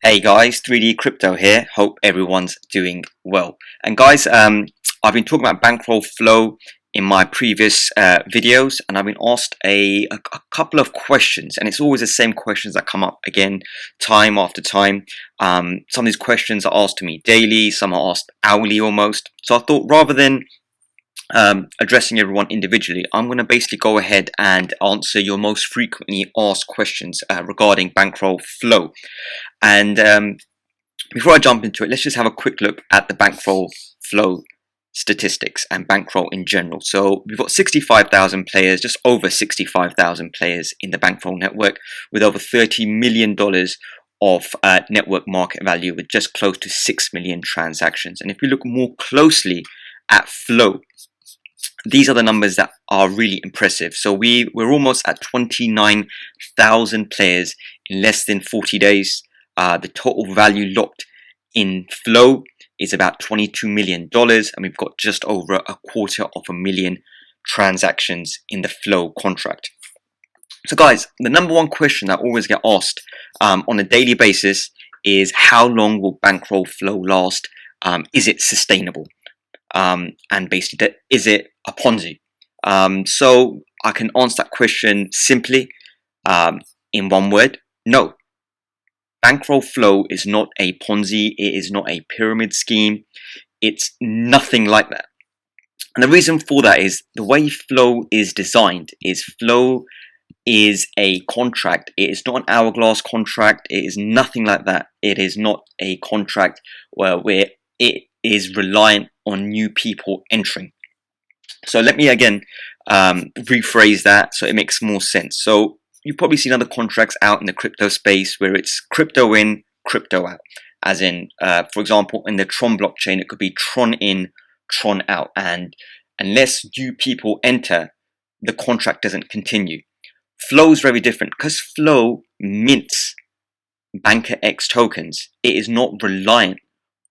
Hey guys, 3D Crypto here. Hope everyone's doing well. And guys, I've been talking about bankroll flow in my previous videos, and I've been asked a couple of questions, and it's always the same questions that come up again, time after time. Some of these questions are asked to me daily, some are asked hourly almost. So I thought rather than addressing everyone individually, I'm going to basically go ahead and answer your most frequently asked questions regarding bankroll flow. And before I jump into it, let's just have a quick look at the bankroll flow statistics and bankroll in general. So we've got 65,000 players, just over 65,000 players in the bankroll network, with over $30 million of network market value, with just close to 6 million transactions. And if we look more closely at flow, these are the numbers that are really impressive. So we're almost at 29,000 players in less than 40 days. The total value locked in flow is about $22 million, and we've got just over 250,000 transactions in the flow contract. So guys, the number one question that always get asked on a daily basis is, how long will bankroll flow last? Is it sustainable? And basically, is it a Ponzi? So I can answer that question simply in one word: no. Bankroll flow is not a Ponzi. It is not a pyramid scheme. It's nothing like that. And the reason for that is the way flow is designed. Flow is a contract. It is not an hourglass contract. It is nothing like that. It is not a contract where it is reliant on new people entering. So let me again rephrase that so it makes more sense. So you've probably seen other contracts out in the crypto space where it's crypto in, crypto out. As in, for example, in the Tron blockchain, it could be Tron in, Tron out. And unless new people enter, the contract doesn't continue. Flow is very different because flow mints BNKRX tokens. It is not reliant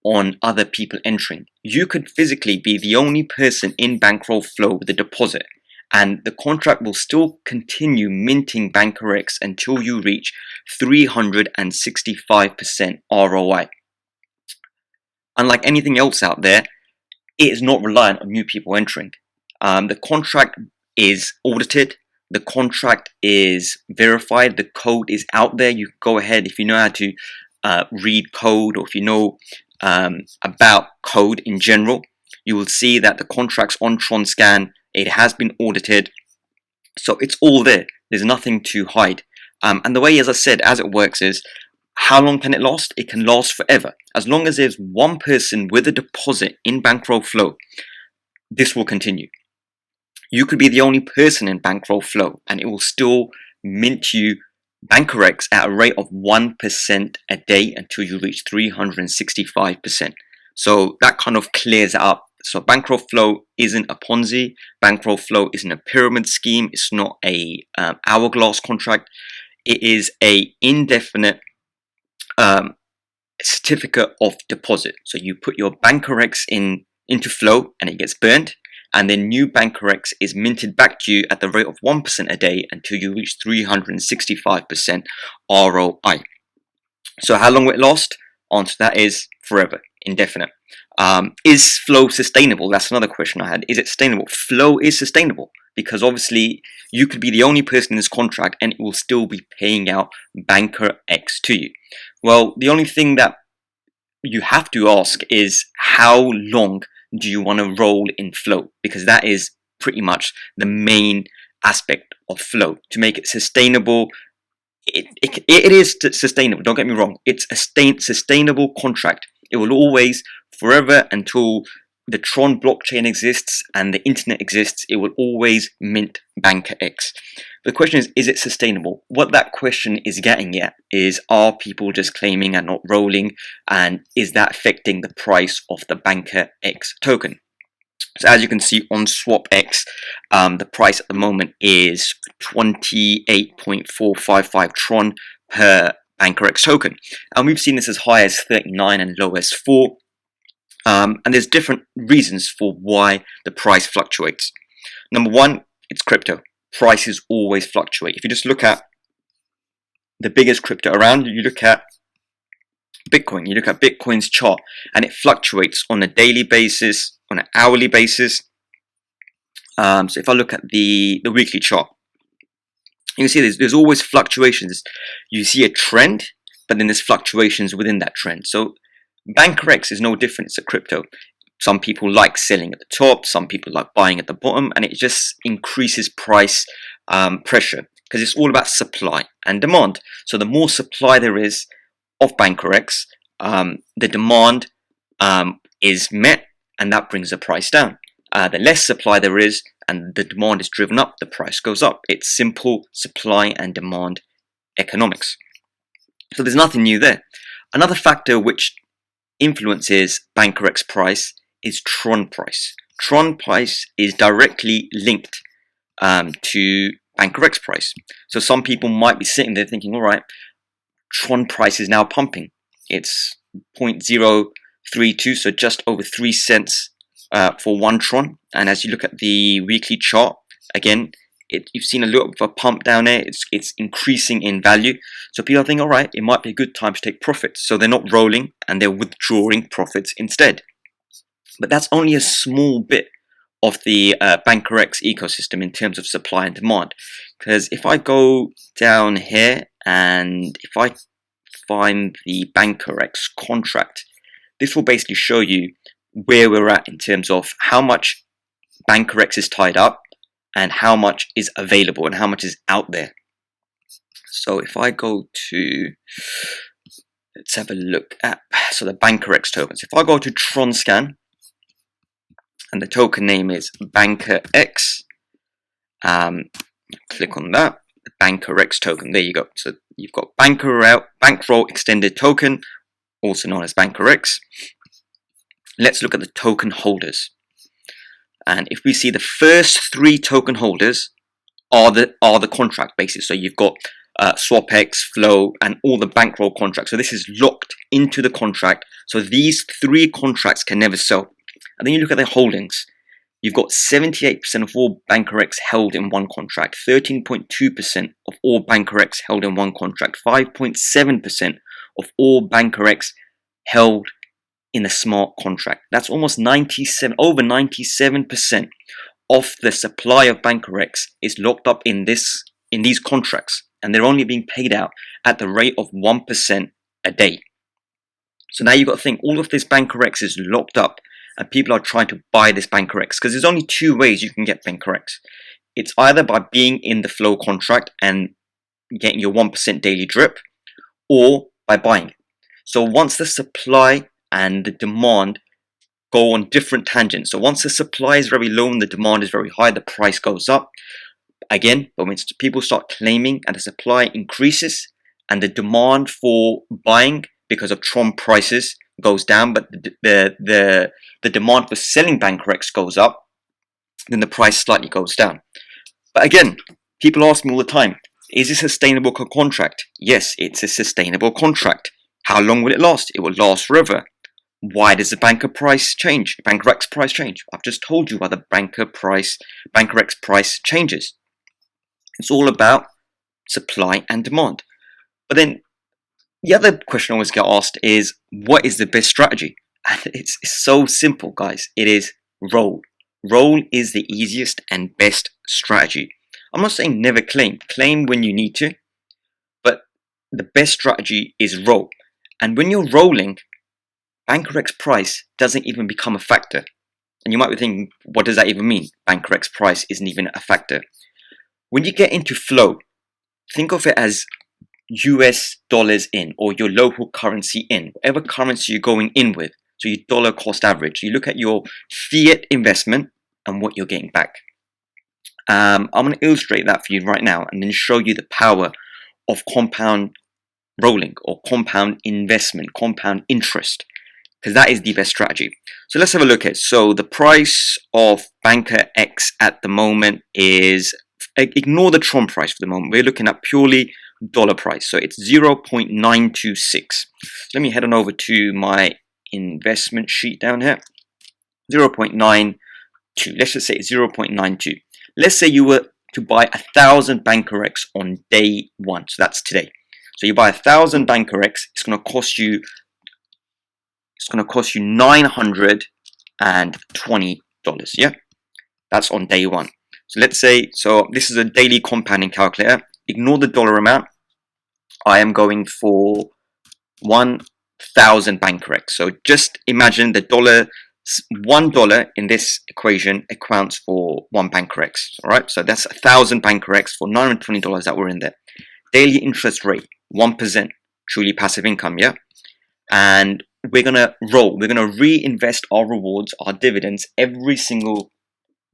on other people entering. You could physically be the only person in bankroll flow with a deposit, and the contract will still continue minting BNKRX until you reach 365% ROI. Unlike anything else out there, it is not reliant on new people entering. The contract is audited. The contract is verified. The code is out there. You go ahead, if you know how to read code, or if you know about code in general, you will see that the contract's on TronScan. It has been audited, so it's all there. There's nothing to hide. And the way, as I said, as it works is, how long can it last? It can last forever. As long as there's one person with a deposit in bankroll flow, this will continue. You could be the only person in bankroll flow, and it will still mint you BNKRX at a rate of 1% a day until you reach 365%. So that kind of clears it up. So bankroll flow isn't a Ponzi. Bankroll flow isn't a pyramid scheme. It's not a hourglass contract. It is a indefinite certificate of deposit. So you put your BNKRX into flow and it gets burned, and then new BNKRX is minted back to you at the rate of 1% a day until you reach 365% ROI. So how long will it last? Answer to that is forever, indefinite. Is flow sustainable? That's another question I had. Is it sustainable? Flow is sustainable because obviously you could be the only person in this contract and it will still be paying out BNKRX to you. Well, the only thing that you have to ask is, how long do you want to roll in flow? Because that is pretty much the main aspect of flow. To make it sustainable, it is sustainable, don't get me wrong. It's a sustainable contract. It will always, forever, until the Tron blockchain exists and the internet exists, it will always mint BNKRX. The question is it sustainable? What that question is getting at is, are people just claiming and not rolling, and is that affecting the price of the BNKRX token? So as you can see on SwapX, the price at the moment is 28.455 Tron per BNKRX token, and we've seen this as high as 39 and low as 4. And there's different reasons for why the price fluctuates. Number one, it's crypto. Prices always fluctuate. If you just look at the biggest crypto around, you look at Bitcoin. You look at Bitcoin's chart and it fluctuates on a daily basis, on an hourly basis. So if I look at the weekly chart, you can see there's always fluctuations. You see a trend, but then there's fluctuations within that trend. So BankRX is no different. It's a crypto. Some people like selling at the top, some people like buying at the bottom, and it just increases price pressure because it's all about supply and demand. So the more supply there is of BankRX, the demand is met, and that brings the price down. The less supply there is and the demand is driven up, the price goes up. It's simple supply and demand economics. So there's nothing new there. Another factor which influences BankRX price is Tron price. Tron price is directly linked to BankRX price. So some people might be sitting there thinking, all right, Tron price is now pumping. It's 0.032, so just over 3 cents for 1 Tron. And as you look at the weekly chart, again, you've seen a little bit of a pump down there. It's increasing in value. So people are thinking, all right, it might be a good time to take profits. So they're not rolling and they're withdrawing profits instead. But that's only a small bit of the BankRX ecosystem in terms of supply and demand. Because if I go down here and if I find the BankRX contract, this will basically show you where we're at in terms of how much BankRX is tied up and how much is available and how much is out there. So if I go to, let's have a look at, so the BankRX tokens. If I go to TronScan, and the token name is BankRX, click on that, the BankRX token, there you go. So you've got Bankroll extended token, also known as BankRX. Let's look at the token holders. And if we see the first 3 token holders are the contract basis. So you've got SwapX, Flow, and all the Bankroll contracts. So this is locked into the contract. So these 3 contracts can never sell. And then you look at their holdings. You've got 78% of all BankRX held in one contract, 13.2% of all BankRX held in one contract, 5.7% of all BankRX held in a smart contract. That's almost over 97% of the supply of BankRX is locked up in these contracts, and they're only being paid out at the rate of 1% a day. So now you've got to think, all of this BankRX is locked up, and people are trying to buy this BankRX because there's only 2 ways you can get BankRX. It's either by being in the Flow contract and getting your 1% daily drip, or by buying it. So once the supply and the demand go on different tangents, so once the supply is very low and the demand is very high, the price goes up. Again, but when people start claiming and the supply increases and the demand for buying because of Tron prices goes down, but the demand for selling BankRX goes up, then the price slightly goes down. But again, people ask me all the time, is this a sustainable contract? Yes, it's a sustainable contract. How long will it last? It will last forever. Why does the BankRX price change? I've just told you why the BankRX price changes. It's all about supply and demand. But then the other question I always get asked is, what is the best strategy? And it's so simple, guys. It is roll. Roll is the easiest and best strategy. I'm not saying never claim. Claim when you need to. But the best strategy is roll. And when you're rolling, BankRX price doesn't even become a factor. And you might be thinking, what does that even mean? BankRX price isn't even a factor. When you get into Flow, think of it as US dollars in, or your local currency in, whatever currency you're going in with. So your dollar cost average. You look at your fiat investment and what you're getting back. I'm going to illustrate that for you right now and then show you the power of compound rolling or compound investment, compound interest, because that is the best strategy. So let's have a look at it. So the price of BankRX at the moment is, ignore the Tron price for the moment. We're looking at purely dollar price. So it's 0.926. So let me head on over to my investment sheet down here. 0.92. Let's just say it's 0.92. Let's say you were to buy 1,000 BankRX on day 1. So that's today. So you buy 1,000 BankRX. It's going to cost you it's going to cost you $920. Yeah, that's on day one. So let's say, so this is a daily compounding calculator. Ignore the dollar amount. I am going for 1,000 BankRX. So just imagine the $1 in this equation accounts for 1 BankRX. All right, so that's 1,000 BankRX for $920 that were in there. Daily interest rate 1%, truly passive income. Yeah, and we're gonna roll. We're gonna reinvest our rewards, our dividends every single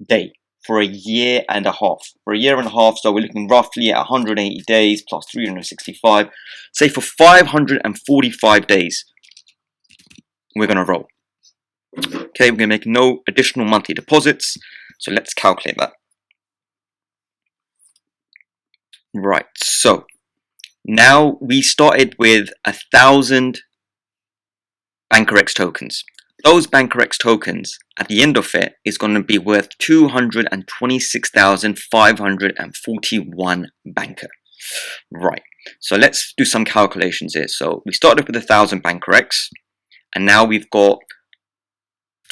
day for a year and a half. For a year and a half, so we're looking roughly at 180 days plus 365. Say for 545 days, we're gonna roll. Okay, we're gonna make no additional monthly deposits. So let's calculate that. Right, so now we started with 1,000 BankRX tokens. Those BankRX tokens at the end of it is going to be worth 226,541 banker. Right, so let's do some calculations here. So we started with 1,000 BankRX, and now we've got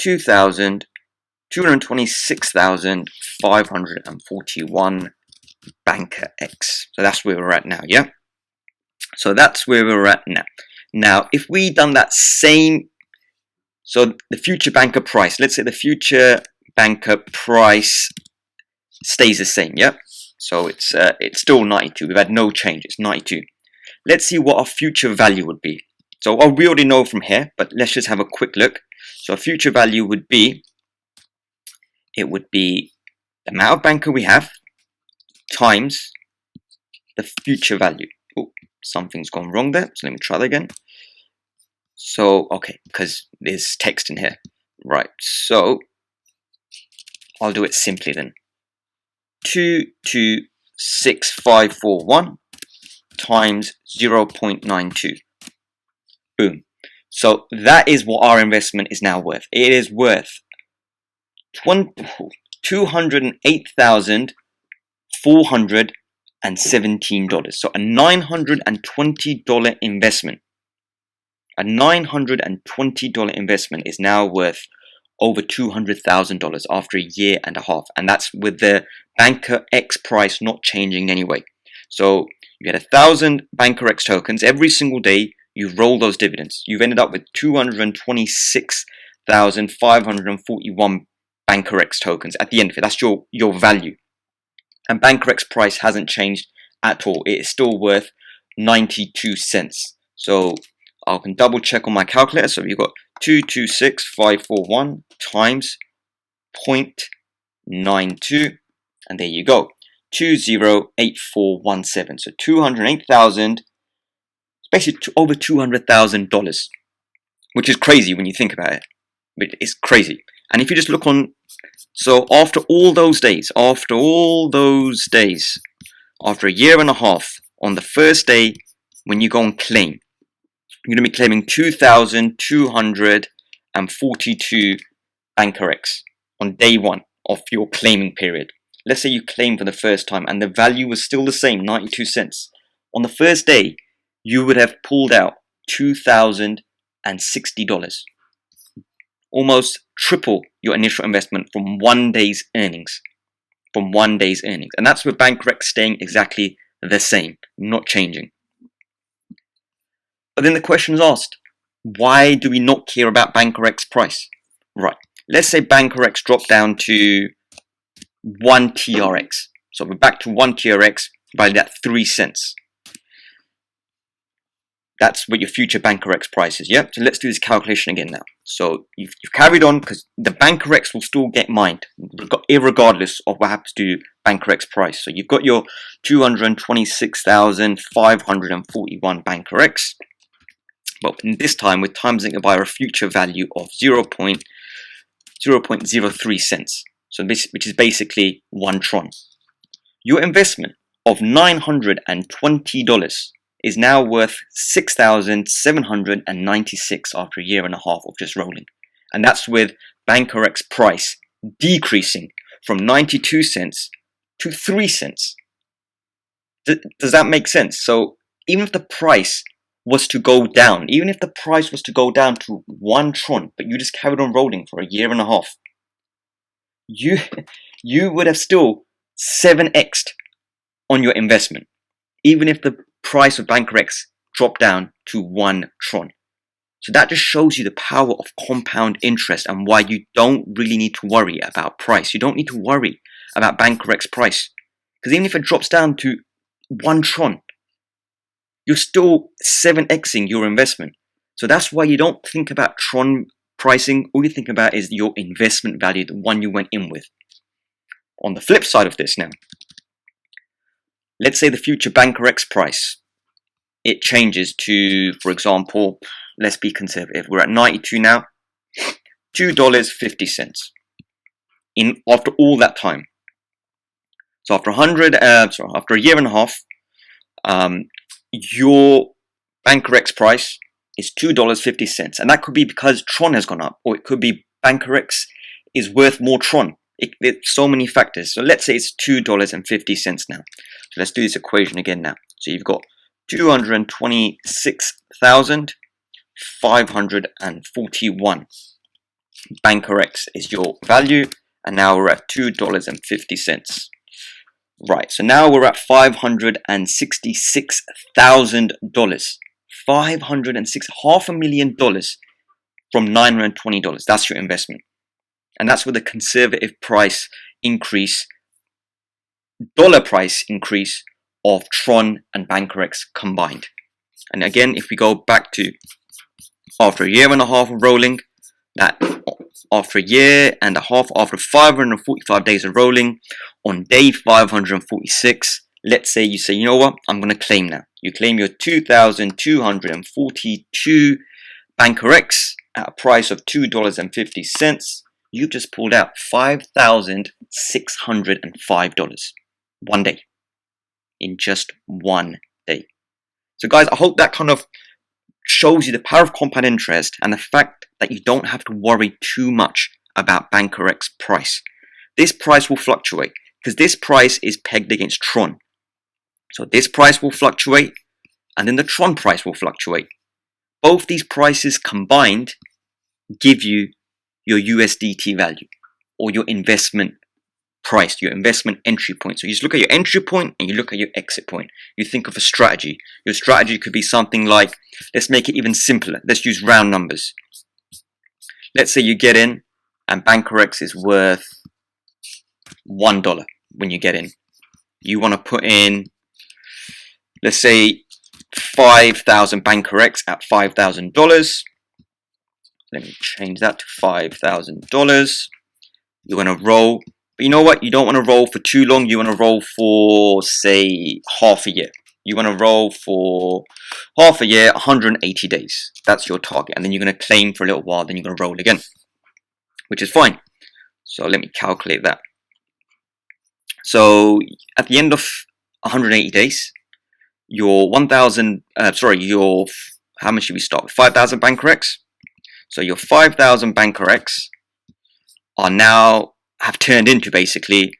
226,541 BankRX. So that's where we're at now, yeah? So that's where we're at now. Now, if we done that same, so the future banker price, let's say the future banker price stays the same, yeah? So it's still 92. We've had no change. It's 92. Let's see what our future value would be. So we already know from here, but let's just have a quick look. So our future value would be, it would be the amount of banker we have times the future value. Oh, something's gone wrong there. So let me try that again. So, okay, because there's text in here. Right, so I'll do it simply then. 226,541 times 0.92. Boom. So that is what our investment is now worth. It is worth $208,417. So a $920 investment. A $920 investment is now worth over $200,000 after a year and a half, and that's with the BankRX price not changing anyway. So you get 1,000 BankRX tokens every single day. You roll those dividends. You've ended up with 226,541 BankRX tokens at the end of it. That's your value, and BankRX price hasn't changed at all. It is still worth 92 cents. So I can double check on my calculator. So you've got 226,541 times 0.92, and there you go, 208417. So 208,000, basically over $200,000, which is crazy when you think about it. But it's crazy. And if you just look on, so after all those days, after a year and a half, on the first day when you go and claim, you're going to be claiming 2,242 BankRX on day one of your claiming period. Let's say you claim for the first time and the value was still the same, 92 cents. On the first day, you would have pulled out $2,060. Almost triple your initial investment from one day's earnings. And that's with BankRX staying exactly the same, not changing. But then the question is asked, why do we not care about BankRX price? Right, let's say BankRX dropped down to 1 TRX. So we're back to 1 TRX, valued at 3 cents. That's what your future BankRX price is, yeah? So let's do this calculation again now. So you've carried on because the BankRX will still get mined, irregardless of what happens to BankRX price. So you've got your 226,541 BankRX. But in this time, we're timesing it by a future value of 0.03 cents. So which is basically 1 tron. Your investment of $920 is now worth $6,796 after a year and a half of just rolling. And that's with BankRX price decreasing from 92 cents to 3 cents. Does that make sense? So even if the price was to go down, even if the price was to go down to 1 Tron, but you just carried on rolling for a year and a half, you would have still 7x'd on your investment, even if the price of BankRX dropped down to 1 Tron. So that just shows you the power of compound interest and why you don't really need to worry about price. You don't need to worry about BankRX price, because even if it drops down to 1 Tron, you're still 7xing your investment. So that's why you don't think about Tron pricing. All you think about is your investment value, the one you went in with. On the flip side of this now, let's say the future BankRX price, it changes to, for example, let's be conservative, we're at 92 now, $2.50 after all that time. So after after a year and a half, your BankRX price is $2.50, and that could be because Tron has gone up, or it could be BankRX is worth more Tron. It's so many factors. So let's say it's $2.50 now. So let's do this equation again now. So you've got 226,541 BankRX is your value, and now we're at $2.50. Right, so now we're at $566,000. $506,500,000 from $920. That's your investment. And that's with a conservative price increase, dollar price increase of Tron and BankRX combined. And again, if we go back to after a year and a half of rolling, that after a year and a half, after 545 days of rolling, on day 546, let's say you say, you know what, I'm going to claim now. You claim your 2,242 BankRX at a price of $2.50. You've just pulled out $5,605 one day, in just one day. So guys, I hope that kind of shows you the power of compound interest and the fact that you don't have to worry too much about BankRX price. This price will fluctuate because this price is pegged against Tron. So this price will fluctuate, and then the Tron price will fluctuate. Both these prices combined give you your USDT value, or your investment price, your investment entry point. So you just look at your entry point and you look at your exit point. You think of a strategy. Your strategy could be something like, let's make it even simpler. Let's use round numbers. Let's say you get in and BankRX is worth $1 when you get in. You want to put in, let's say, 5,000 BankRX at $5,000. Let me change that to $5,000. You want to roll, but you know what? You don't want to roll for too long. You want to roll for, say, half a year. You want to roll for half a year, 180 days. That's your target. And then you're going to claim for a little while. Then you're going to roll again, which is fine. So let me calculate that. So at the end of 180 days, your how much should we start with? 5,000 BankRX. So your 5,000 BankRX are now have turned into basically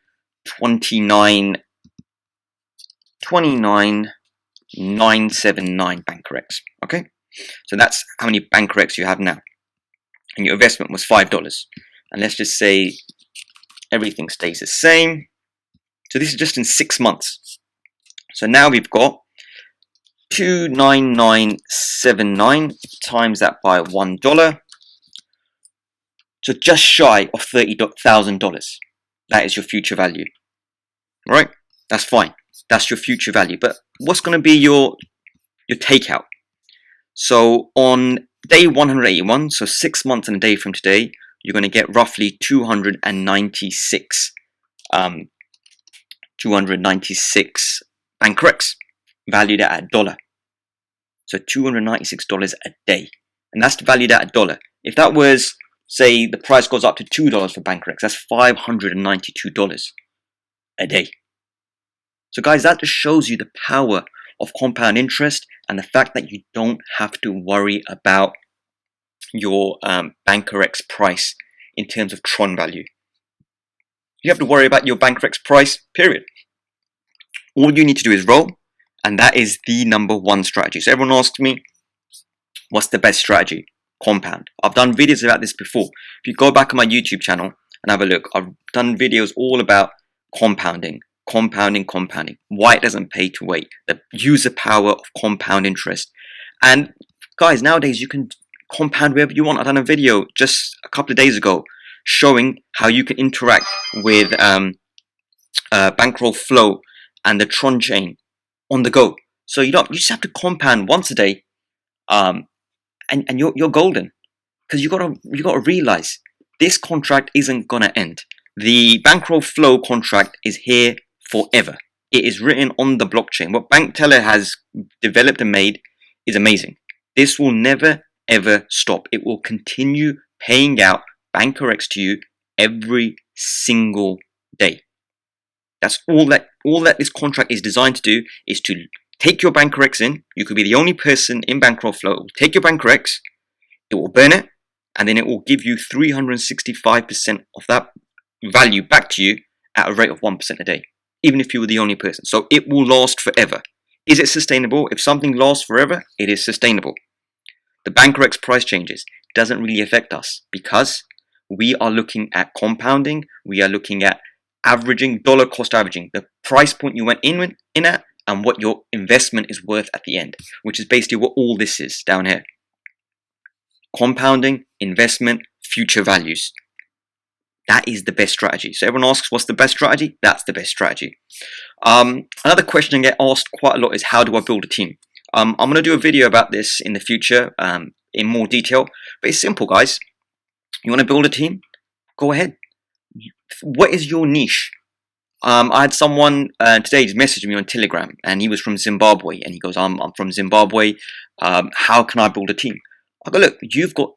29,979 BankRX. Okay, so that's how many BankRX you have now, and your investment was $5. And let's just say everything stays the same. So this is just in 6 months. So now we've got 29979 times that by $1. So just shy of $30,000. That is your future value. Right? That's fine. That's your future value. But what's going to be your takeout? So on day 181, so 6 months and a day from today, you're going to get roughly 296 BankRX valued at $1. So $296 a day. And that's valued at $1. If that was, say, the price goes up to $2 for BankRX, that's $592 a day. So guys, that just shows you the power of compound interest and the fact that you don't have to worry about your BankRX price in terms of Tron value. You have to worry about your BankRX price, period. All you need to do is roll, and that is the #1 strategy. So everyone asks me, what's the best strategy? Compound. I've done videos about this before. If you go back on my YouTube channel and have a look, I've done videos all about compounding, why it doesn't pay to wait, the user power of compound interest. And guys, nowadays you can compound wherever you want. I've done a video just a couple of days ago showing how you can interact with Bankroll Flow and the Tron chain on the go. So you just have to compound once a day, and you're golden. Because you gotta realize this contract isn't gonna end. The Bankroll Flow contract is here forever. It is written on the blockchain. What Bank Teller has developed and made is amazing. This will never ever stop. It will continue paying out BNKRX to you every single day. That's all that this contract is designed to do, is to take your BNKRX in. You could be the only person in Bankroll Flow. Take your BNKRX, it will burn it, and then it will give you 365% of that value back to you at a rate of 1% a day, even if you were the only person. So it will last forever. Is it sustainable? If something lasts forever, it is sustainable. The BNKRX price changes doesn't really affect us because we are looking at compounding. We are looking at averaging, dollar cost averaging, the price point you went in at and what your investment is worth at the end, which is basically what all this is down here. Compounding, investment, future values. That is the best strategy. So everyone asks, what's the best strategy? That's the best strategy. Another question I get asked quite a lot is, how do I build a team? I'm going to do a video about this in the future in more detail, but it's simple, guys. You want to build a team? Go ahead. What is your niche? I had someone today just message me on Telegram, and he was from Zimbabwe, and he goes, I'm from Zimbabwe. How can I build a team? I go, look, you've got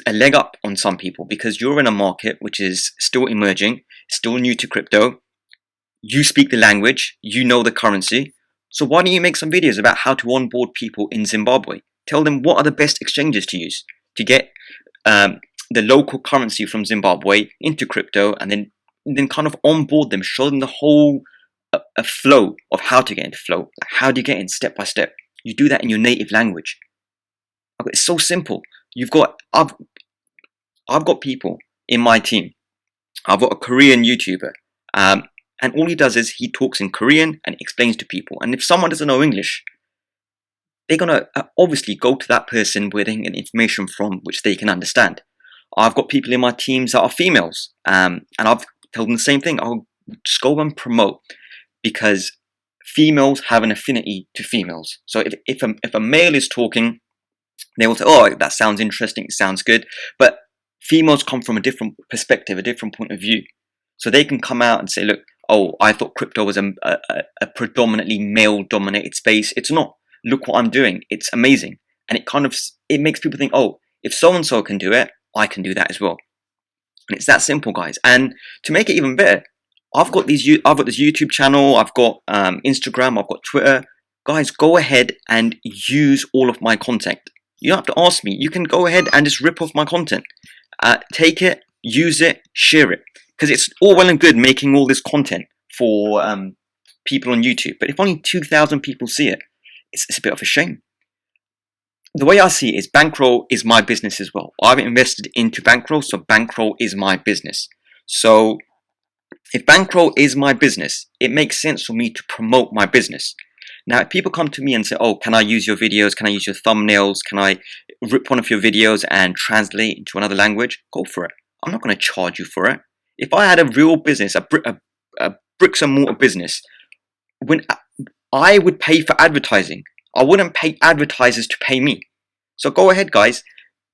a leg up on some people because you're in a market which is still emerging, still new to crypto. You speak the language, you know the currency. So why don't you make some videos about how to onboard people in Zimbabwe? Tell them what are the best exchanges to use to get the local currency from Zimbabwe into crypto, and then kind of onboard them, show them the whole a flow of how to get into flow. Like, how do you get in step by step? You do that in your native language. It's so simple. I've got people in my team. I've got a Korean YouTuber, and all he does is he talks in Korean and explains to people. And if someone doesn't know English, they're gonna obviously go to that person where they can get information from which they can understand. I've got people in my teams that are females, and I've told them the same thing. I'll just go and promote, because females have an affinity to females. So if a male is talking, they will say, oh, that sounds interesting, it sounds good. But females come from a different perspective, a different point of view. So they can come out and say, look, oh, I thought crypto was a predominantly male-dominated space. It's not. Look what I'm doing. It's amazing. And it makes people think, oh, if so-and-so can do it, I can do that as well. And it's that simple, guys. And to make it even better, I've got this YouTube channel, I've got Instagram, I've got Twitter. Guys, go ahead and use all of my content. You don't have to ask me. You can go ahead and just rip off my content. Take it, use it, share it. Because it's all well and good making all this content for people on YouTube. But if only 2,000 people see it, it's a bit of a shame. The way I see it is Bankroll is my business as well. I've invested into Bankroll, so Bankroll is my business. So if Bankroll is my business, it makes sense for me to promote my business. Now, if people come to me and say, oh, can I use your videos? Can I use your thumbnails? Can I rip one of your videos and translate into another language? Go for it. I'm not going to charge you for it. If I had a real business, a bricks and mortar business, when I would pay for advertising, I wouldn't pay advertisers to pay me. So go ahead, guys.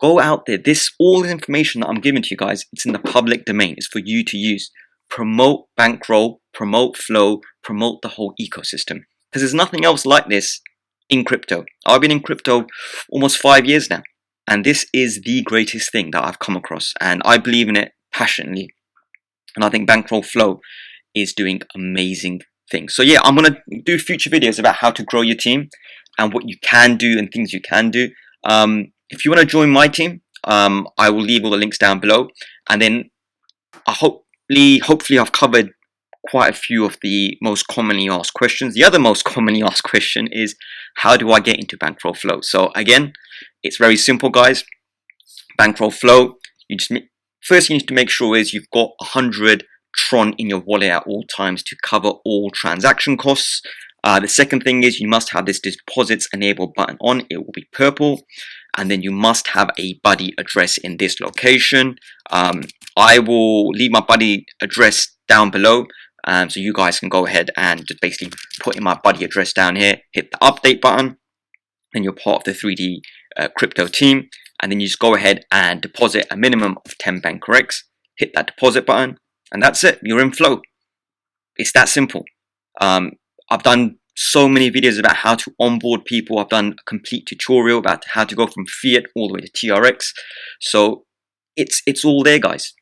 Go out there. All the information that I'm giving to you guys, it's in the public domain. It's for you to use. Promote Bankroll, promote Flow, promote the whole ecosystem. Because there's nothing else like this in crypto. I've been in crypto almost 5 years now. And this is the greatest thing that I've come across. And I believe in it passionately. And I think Bankroll Flow is doing amazing things. So yeah, I'm going to do future videos about how to grow your team and what you can do and things you can do. If you want to join my team, I will leave all the links down below. And then hopefully I've covered quite a few of the most commonly asked questions. The other most commonly asked question is, how do I get into Bankroll Flow? So again, it's very simple, guys. Bankroll Flow, first you need to make sure is you've got 100 Tron in your wallet at all times to cover all transaction costs. The second thing is you must have this deposits enable button on. It will be purple. And then you must have a buddy address in this location. I will leave my buddy address down below, so you guys can go ahead and just basically put in my buddy address down here, hit the update button, and you're part of the 3D crypto team. And then you just go ahead and deposit a minimum of 10 BNKRX, hit that deposit button, and that's it. You're in Flow. It's that simple. I've done so many videos about how to onboard people. I've done a complete tutorial about how to go from fiat all the way to TRX. So it's all there, guys.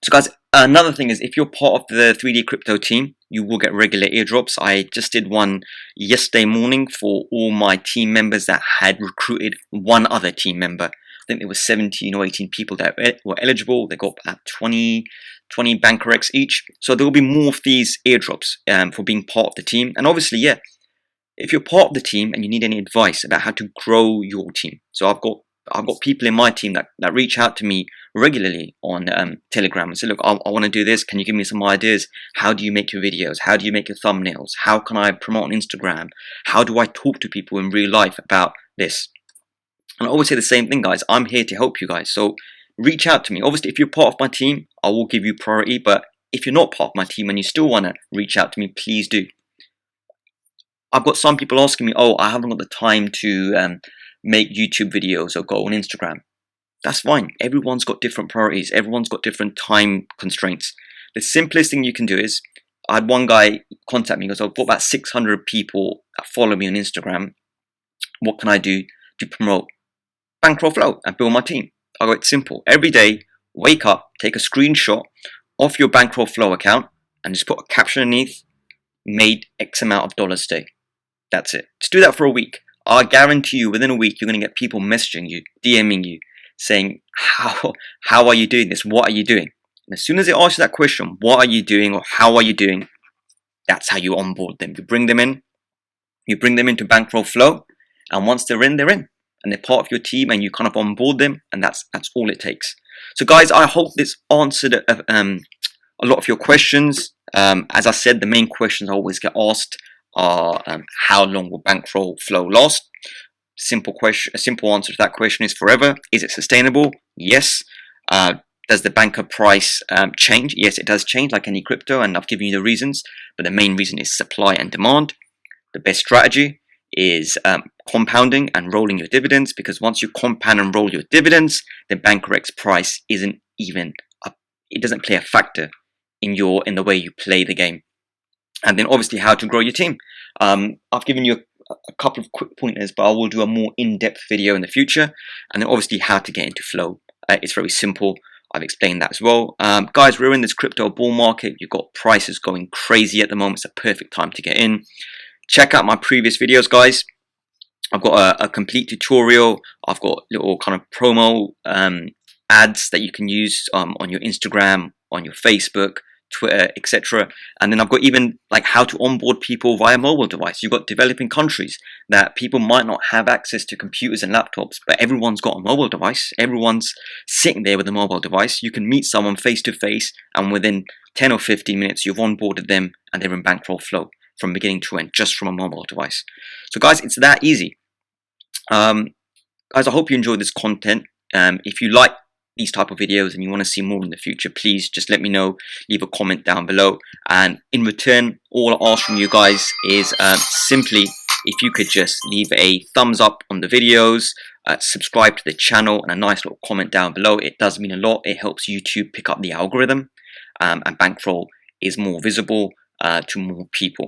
So guys, another thing is if you're part of the 3D crypto team, you will get regular airdrops. I just did one yesterday morning for all my team members that had recruited one other team member. I think there was 17 or 18 people that were eligible. They got about 20 BNKRX each. So there will be more of these airdrops for being part of the team. And obviously, yeah, if you're part of the team and you need any advice about how to grow your team. So I've got people in my team that reach out to me regularly on Telegram and say, look, I want to do this. Can you give me some ideas? How do you make your videos? How do you make your thumbnails? How can I promote on Instagram? How do I talk to people in real life about this? And I always say the same thing, guys. I'm here to help you guys. So reach out to me. Obviously, if you're part of my team, I will give you priority. But if you're not part of my team and you still want to reach out to me, please do. I've got some people asking me, oh, I haven't got the time to make YouTube videos or go on Instagram. That's fine. Everyone's got different priorities. Everyone's got different time constraints. The simplest thing you can do is, I had one guy contact me and goes, I've got about 600 people that follow me on Instagram. What can I do to promote Bankroll Flow and build my team? I go, it's simple. Every day, wake up, take a screenshot of your Bankroll Flow account and just put a caption underneath, made X amount of dollars a day. That's it. Just do that for a week. I guarantee you within a week, you're going to get people messaging you, DMing you, saying, how are you doing this? What are you doing? And as soon as they ask you that question, what are you doing or how are you doing? That's how you onboard them. You bring them in, you bring them into Bankroll Flow, and once they're in, and they're part of your team, and you kind of onboard them, and that's all it takes. So guys, I hope this answered a lot of your questions. As I said, the main questions I always get asked are how long will Bankroll Flow last? A simple answer to that question is forever. Is it sustainable? Yes. Does the banker price change? Yes, it does change like any crypto, and I've given you the reasons, but the main reason is supply and demand. The best strategy is compounding and rolling your dividends, because once you compound and roll your dividends, the BNKRX price isn't even it doesn't play a factor in the way you play the game. And then obviously how to grow your team. I've given you a couple of quick pointers, but I will do a more in-depth video in the future. And then obviously how to get into Flow. It's very simple. I've explained that as well. Guys, we're in this crypto bull market. You've got prices going crazy at the moment. It's a perfect time to get in. Check out my previous videos, guys. I've got a complete tutorial. I've got little kind of promo ads that you can use on your Instagram, on your Facebook, Twitter, etc. And then I've got even like how to onboard people via mobile device. You've got developing countries that people might not have access to computers and laptops, but everyone's got a mobile device. Everyone's sitting there with a mobile device. You can meet someone face to face, and within 10 or 15 minutes, you've onboarded them and they're in Bankroll Flow from beginning to end, just from a mobile device. So guys, it's that easy. Guys, I hope you enjoyed this content. If you like these type of videos and you want to see more in the future, please just let me know. Leave a comment down below, and in return, all I ask from you guys is simply if you could just leave a thumbs up on the videos, subscribe to the channel, and a nice little comment down below. It does mean a lot. It helps YouTube pick up the algorithm, and Bankroll is more visible to more people.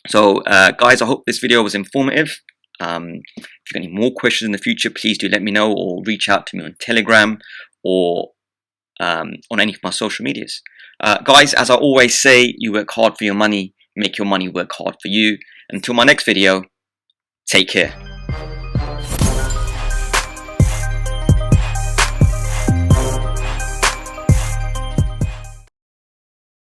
So guys, I hope this video was informative. If you've got any more questions in the future, please do let me know, or reach out to me on Telegram or on any of my social medias. Guys, as I always say, you work hard for your money, make your money work hard for you. Until my next video, take care.